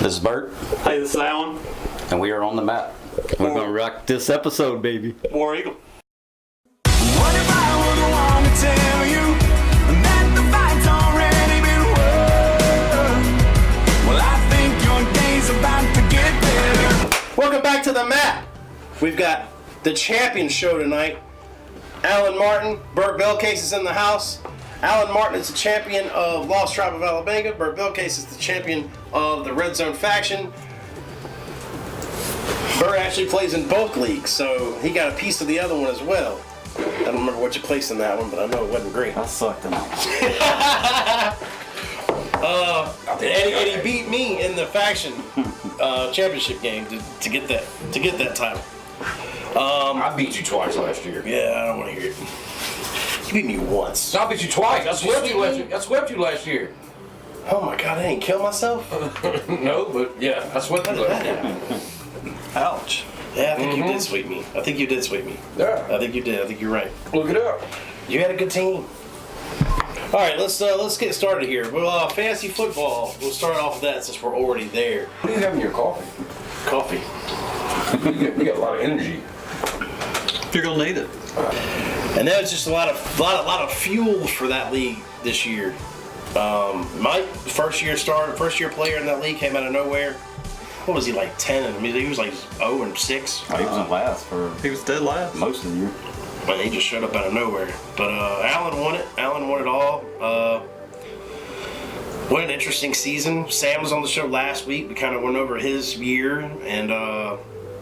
This is Bert. Hey, this is Alan. And we are on the map. We're going to rock this episode, baby. War Eagle. What if I were the one to tell you that the fight's already been won? Well, I think your day's about to get better. Welcome back to the map. We've got the champion show tonight. Alan Martin, Bert Bellcase is in the house. Alan Martin is the champion of Lost Tribe of Alabama. Bert Bellcase is the champion of the Red Zone faction. Bert actually plays in both leagues, so he got a piece of the other one as well. I don't remember what you placed in that one, but I know it wasn't great. I sucked in that one. And he beat me in the faction championship game to get that title. I beat you twice last year. Yeah, I don't want to hear it. You beat me once. I beat you twice. I swept you last year. Oh my God, I didn't kill myself? No, but yeah, I swept you last year. Ouch. Yeah, I think you did sweep me. I think you did sweep me. Yeah. I think you did. I think you're right. Look it up. You had a good team. All right, let's get started here. Well, fantasy football. We'll start off with that since we're already there. What do you have in your coffee? Coffee. You got a lot of energy. You're gonna need it. And that was just a lot of fuel for that league this year. Mike, first year player in that league, came out of nowhere. What was he, like 10? I mean, he was like 0 and 6. He was in last for He was dead last. most of the year. But he just showed up out of nowhere. But Alan won it. Alan won it all. What an interesting season. Sam was on the show last week. We kind of went over his year and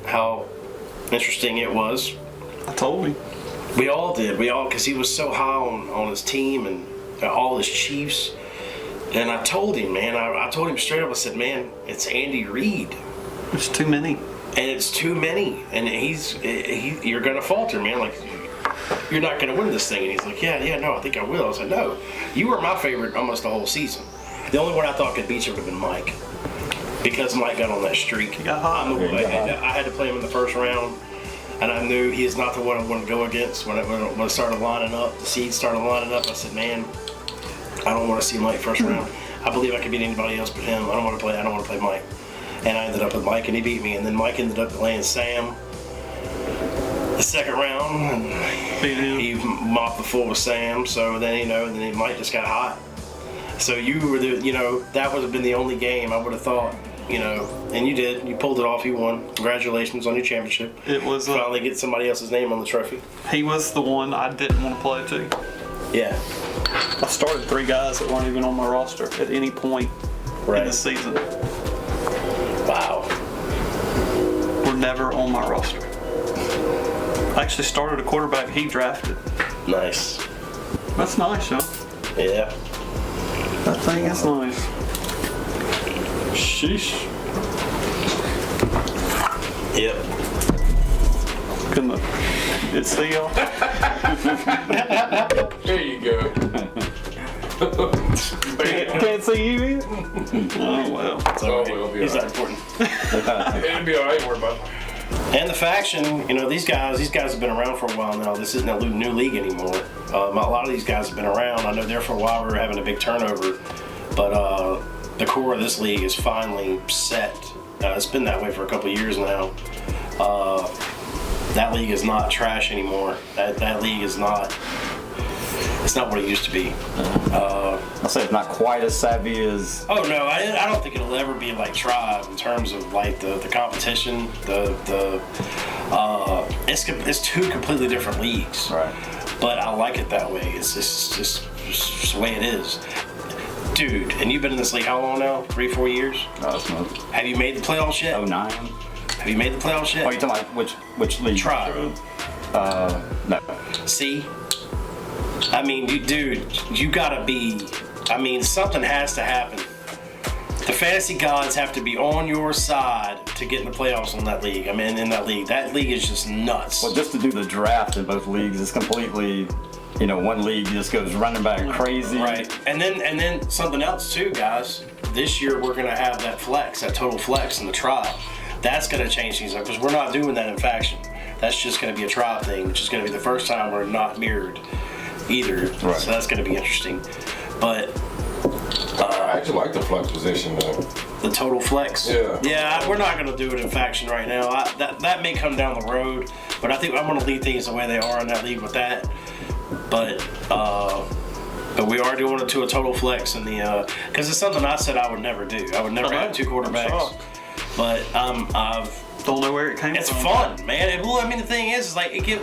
how interesting it was. I told him. We all did. Because he was so high on his team and all his Chiefs. And I told him, man, I told him straight up, I said, man, it's Andy Reid. There's too many. And it's too many. And you're going to falter, man. Like, you're not going to win this thing. And he's like, yeah, no, I think I will. I said, no, you were my favorite almost the whole season. The only one I thought could beat you would have been Mike. Because Mike got on that streak. He got hot. I had to play him in the first round. And I knew he is not the one I wanted to go against. When I started lining up, the seeds started lining up, I said, man, I don't want to see Mike first round. I believe I could beat anybody else but him. I don't want to play Mike. And I ended up with Mike and he beat me. And then Mike ended up playing Sam the second round. And he mopped the floor with Sam. So then Mike just got hot. So you were that would have been the only game I would have thought, and you did. You pulled it off. You won. Congratulations on your championship. It was finally get somebody else's name on the trophy. He was the one I didn't want to play to. Yeah. I started 3 guys that weren't even on my roster at any point in the season. Wow. Were never on my roster. I actually started a quarterback he drafted. Nice. That's nice, huh? Yeah. That thing is nice. Sheesh. Yep. Couldn't it see y'all? There you go. Can't see you either? Oh, well. Oh, it'll be He's all not right. important. It'll be all right. Worry about it. And the faction, these guys have been around for a while now. This isn't a new league anymore. A lot of these guys have been around. I know there for a while we were having a big turnover, but the core of this league is finally set. It's been that way for a couple of years now. That league is not trash anymore. That league is not. It's not what it used to be. I'll say it's not quite as savvy as. Oh no, I don't think it'll ever be like Tribe in terms of like the competition. It's 2 completely different leagues. Right. But I like it that way. It's just the way it is. Dude, and you've been in this league how long now? 3-4 years? Oh, smoke. Have you made the playoffs yet? 09. Have you made the playoffs yet? Oh, you talking about which league? Tribe. No. See? I mean, you gotta be. I mean, something has to happen. The fantasy gods have to be on your side to get in the playoffs in that league. I mean, in that league. That league is just nuts. Well, just to do the draft in both leagues is completely, one league just goes running back crazy. Right. And then something else too, guys. This year we're gonna have that total flex in the tribe. That's gonna change things up because we're not doing that in faction. That's just gonna be a tribe thing, which is gonna be the first time we're not mirrored either. Right. So that's gonna be interesting. But I actually like the flex position though. The total flex. Yeah. Yeah, we're not gonna do it in faction right now. That may come down the road, but I think I want to leave things the way they are in that league with that. But we are doing it to a total flex in the because it's something I said I would never do. I would never have two quarterbacks. But I've Don't know where it came it's from. fun, man. Well, I mean, the thing is like it get,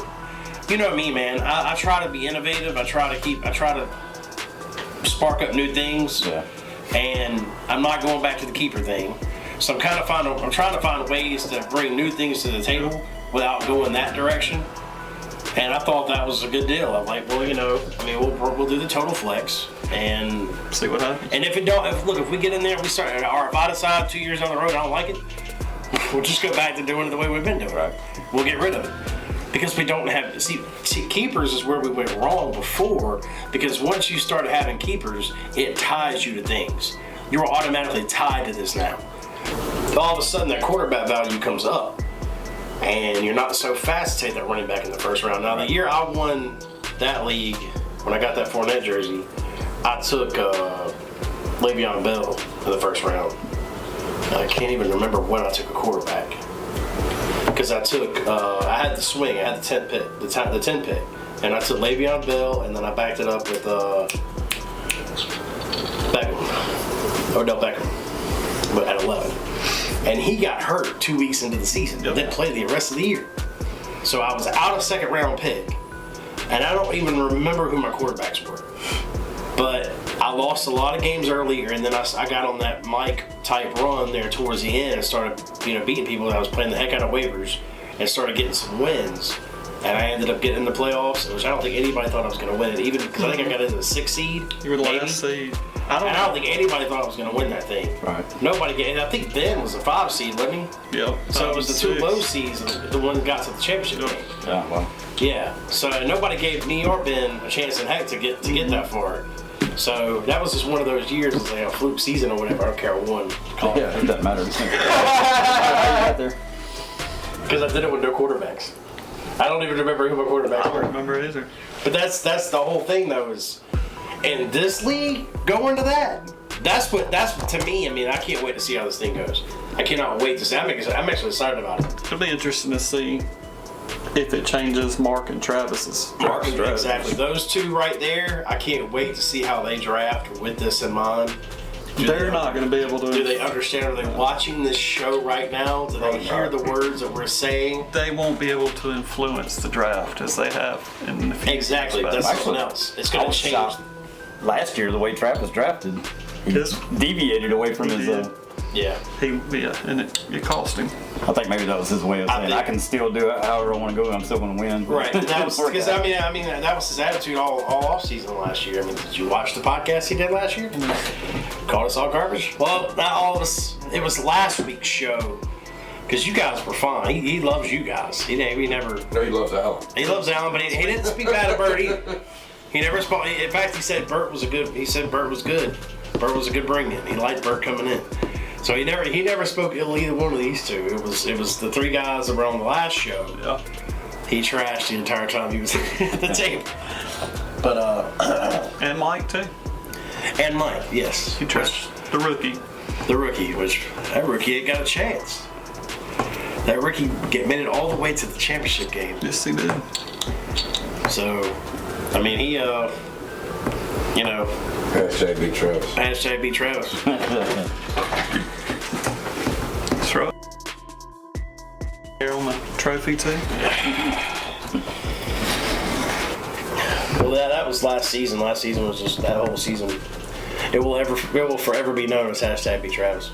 you know me, man. I try to be innovative. I try to spark up new things. Yeah. And I'm not going back to the keeper thing. So I'm trying to find ways to bring new things to the table without going that direction. And I thought that was a good deal. I'm like, well, you know, I mean, we'll do the total flex and See what happens. and if we get in there, we start, or if I decide 2 years down the road I don't like it, we'll just go back to doing it the way we've been doing it. Right. We'll get rid of it. Because we don't have, see, keepers is where we went wrong before, because once you start having keepers, it ties you to things. You're automatically tied to this now. All of a sudden that quarterback value comes up, and you're not so fast to take that running back in the first round. Now, the year I won that league, when I got that Fournette jersey, I took Le'Veon Bell in the first round. I can't even remember when I took a quarterback. Because I had the swing, I had the 10th pick, the 10th pick, and I took Le'Veon Bell, and then I backed it up with Odell Beckham, but at 11. And he got hurt 2 weeks into the season, didn't play the rest of the year. So I was out of second round pick, and I don't even remember who my quarterbacks were. But I lost a lot of games earlier, and then I got on that Mike type run there towards the end and started, beating people. I was playing the heck out of waivers and started getting some wins. And I ended up getting in the playoffs, which I don't think anybody thought I was going to win it, even because I think I got into the 6th seed. You were the maybe. last seed. I don't think anybody thought I was going to win that thing. Right. Nobody and I think Ben was a 5 seed, wasn't he? Yep. So it was the 2 low seeds, and the one that got to the championship game. Yeah, well. Yeah. So nobody gave me or Ben a chance in heck to get that far. So that was just one of those years, it's like a fluke season or whatever. I don't care what one. Yeah, it doesn't matter. Because I did it with no quarterbacks. I don't even remember who my quarterbacks I don't were. remember either. But that's the whole thing, though. Is in this league going to that. That's to me. I mean, I can't wait to see how this thing goes. I cannot wait to see. I'm actually excited about it. It'll be interesting to see if it changes Mark and Travis's. Exactly. Those two right there. I can't wait to see how they draft with this in mind. They're not going to be able to. Do they understand? Are they watching this show right now? Do they hear the words that we're saying? They won't be able to influence the draft as they have in the future. Exactly. That's something else. It's going to change. Last year, the way Travis drafted, he Yes. deviated away from his. Yeah. And it cost him. I think maybe that was his way of saying I can still do it however I want to go. I'm still going to win. Right. That was because I mean that was his attitude all off season last year. I mean, did you watch the podcast he did last year? Called us all garbage. Well, not all of us. It was last week's show because you guys were fine. He loves you guys. He never. No, he loves Alan. He loves Alan, but he didn't speak bad of Bert either. He never spoke. In fact, he said Bert was good. Bert was good bring-in. He liked Bert coming in. So he never spoke ill of either one of these two. It was the 3 guys that were on the last show. Yeah. He trashed the entire time he was at the table. But And Mike too. and Mike, yes, He trashed the rookie. the rookie, which that rookie ain't got a chance. That rookie made it all the way to the championship game. Yes, he did. So, I mean, he Hashtag Big Travis. hashtag beat Travis. That's right. Here on the trophy too. Well, that was last season. Last season was just that whole season. It will forever be known as hashtag beat Travis.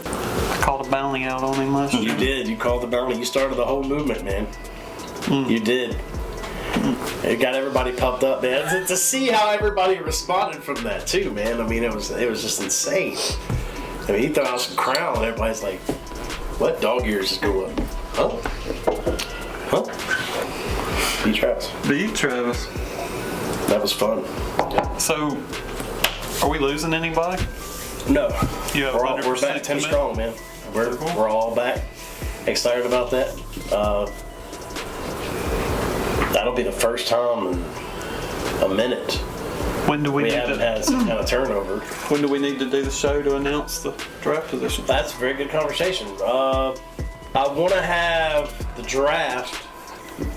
I called a bounty out on him last year. You did. You called the bounty. You started the whole movement, man. You did. It got everybody pumped up, man. To see how everybody responded from that too, man. I mean, it was just insane. I mean, he threw out some crown, and everybody's like, "What dog ears is going up? Huh? Huh? Beat Travis. Beat Travis. That was fun. So, are we losing anybody? No, You have we're 100% back 10 commit? strong, man. We're all back. Excited about that. That'll be the first time in a minute When do we We need haven't to? had some kind of turnover. When do we need to do the show to announce the draft position? That's a very good conversation. I want to have the draft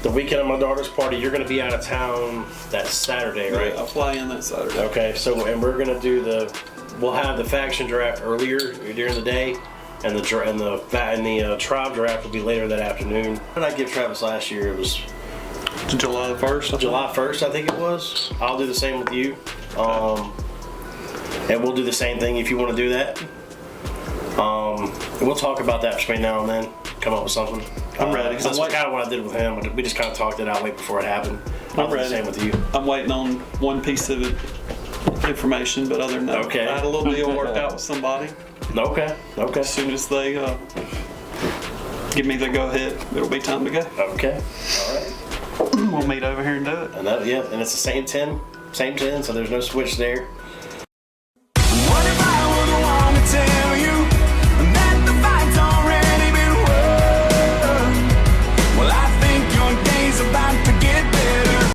the weekend of my daughter's party. You're going to be out of town that Saturday, right? I'll fly in that Saturday. Okay, so and we're gonna do we'll have the faction draft earlier during the day, and the tribe draft will be later that afternoon. What did I give Travis last year? It was July the 1st. July 1st, I think it was. I'll do the same with you, and we'll do the same thing if you want to do that. And we'll talk about that between now and then. Come up with something. I'm ready. 'Cause that's kind of what I did with him. We just kind of talked it out way before it happened. I'll do the ready. same with you. I'm waiting on one piece of information, but other than that, Okay. I had a little deal worked out with somebody. Okay. As soon as they give me the go ahead, it'll be time to go. Okay. All right. We'll meet over here and do it. And and it's the same 10, so there's no switch there.